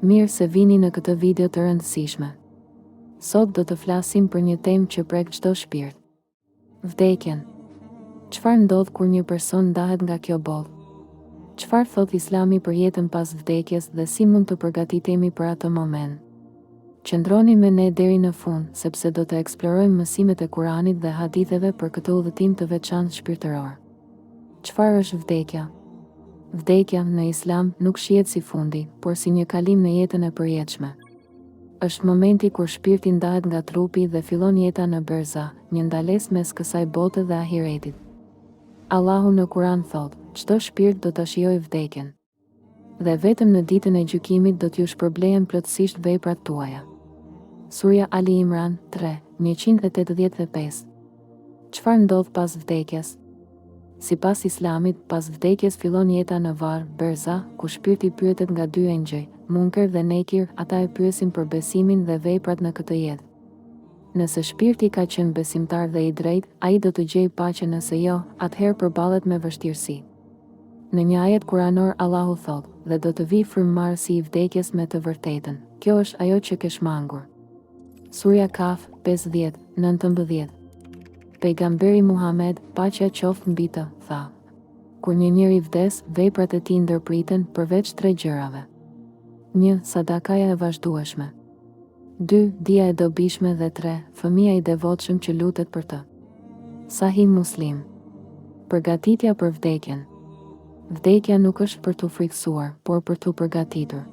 Mirë se vini në këtë video të rëndësishme. Sot do të flasim për një temë që prek çdo shpirt. Vdekjen. Çfarë ndodh kur një person ndahet nga kjo botë? Çfarë thot Islami për jetën pas vdekjes dhe si mund të përgatitemi për atë moment? Qëndroni me ne deri në fund, sepse do të eksplorojmë mësimet e Kuranit dhe haditheve për këtë udhëtim të veçantë shpirtëror. Çfarë është vdekja? Vdekja në Islam nuk shihet si fundi, por si një kalim në jetën e përjetshme. Është momenti kur shpirti ndahet nga trupi dhe fillon jeta në berza, një ndalesë mes kësaj bote dhe ahiretit. Allahu në Kuran thot: çdo shpirt do ta shijojë vdekjen. Dhe vetëm në ditën e gjykimit do t'ju shpërblehen plotësisht veprat tuaja. Surja Ali Imran 3:185. Çfarë ndodh pas vdekjes? Sipas Islamit, pas vdekjes fillon jeta në varr, berza, ku shpirti pyetet nga dy engjëj, Munker dhe Nekir, ata e pyesin për besimin dhe veprat në këtë jetë. Nëse shpirti ka qenë besimtar dhe i drejtë, ai do të gjejë paqe, nëse jo, atëherë përballet me vështirësi. Në një ajet kuranor Allahu thot: dhe do të vi frymëmarrësi i vdekjes me të vërtetën. Kjo është ajo që ke shmangur. Surja Kaf 50:19. Pejgamberi Muhammed, paqja qoftë mbi të, tha: kur një njeri vdes, veprat e tij ndërpriten përveç 3 gjërave. 1. Sadakaja e vazhdueshme. 2. Dija e dobishme dhe 3. Fëmia i devotshëm që lutet për të. Sahih Muslim. Përgatitja për vdekjen. Vdekja nuk është për t'u frikësuar, por për t'u përgatitur.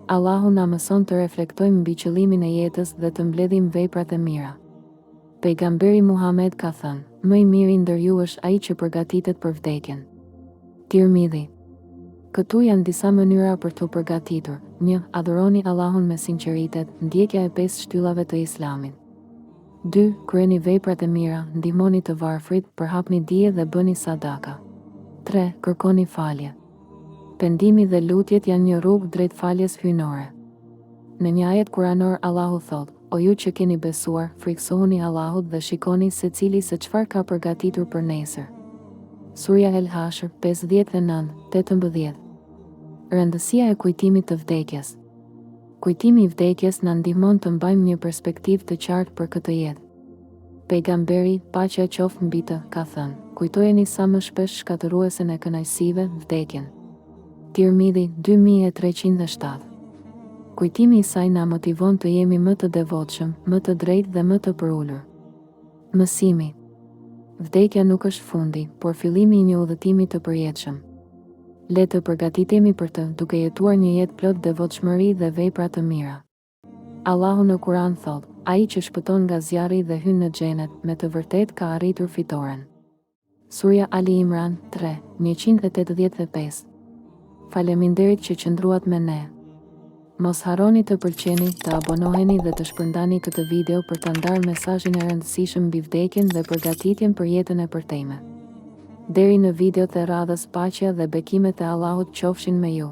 Allahu na mëson të reflektojmë mbi qëllimin e jetës dhe të mbledhim veprat e mira. Pejgamberi Muhammed ka thënë: më i miri ndër ju është ai që përgatitet për vdekjen. Tirmidhi. Këtu janë disa mënyra për t'u përgatitur. 1. Adhuroni Allahun me sinqeritet, ndjekja e 5 shtyllave të Islamit. 2. Kryeni veprat e mira, ndihmoni të varfrit, përhapni dije dhe bëni sadaka. 3. Kërkoni falje. Pendimi dhe lutjet janë një rrugë drejt faljes hyjnore. Në një ajet kuranor Allahu thot: o ju që keni besuar, friksohuni Allahut dhe shikoni se cili se çfarë ka përgatitur për nesër. Surja El Hashr 59:18. Rëndësia e kujtimit të vdekjes. Kujtimi i vdekjes na ndihmon të mbajmë një perspektivë të qartë për këtë jetë. Pejgamberi, paqja qoftë mbi të, ka thënë: kujtojeni sa më shpesh shkatëruesen e kënaqësive, vdekjen. Tirmidhi 2307. Kujtimi i saj na motivon të jemi më të devotshëm, më të drejtë dhe më të përulur. Mësimi. Vdekja nuk është fundi, por fillimi i një udhëtimi të përjetshëm. Le të përgatitemi për të, duke jetuar një jetë plot devotshmëri dhe vepra të mira. Allahu në Kuran thot: ai që shpëton nga zjarri dhe hyn në xhenet, me të vërtetë ka arritur fitoren. Surja Ali Imran 3:185. Faleminderit që qëndruat me ne. Mos harroni të pëlqeni, të abonoheni dhe të shpërndani këtë video për të ndarë mesazhin e rëndësishëm mbi vdekjen dhe përgatitjen për jetën e përtejme. Deri në videot e radhës, paqja dhe bekimet e Allahut qofshin me ju.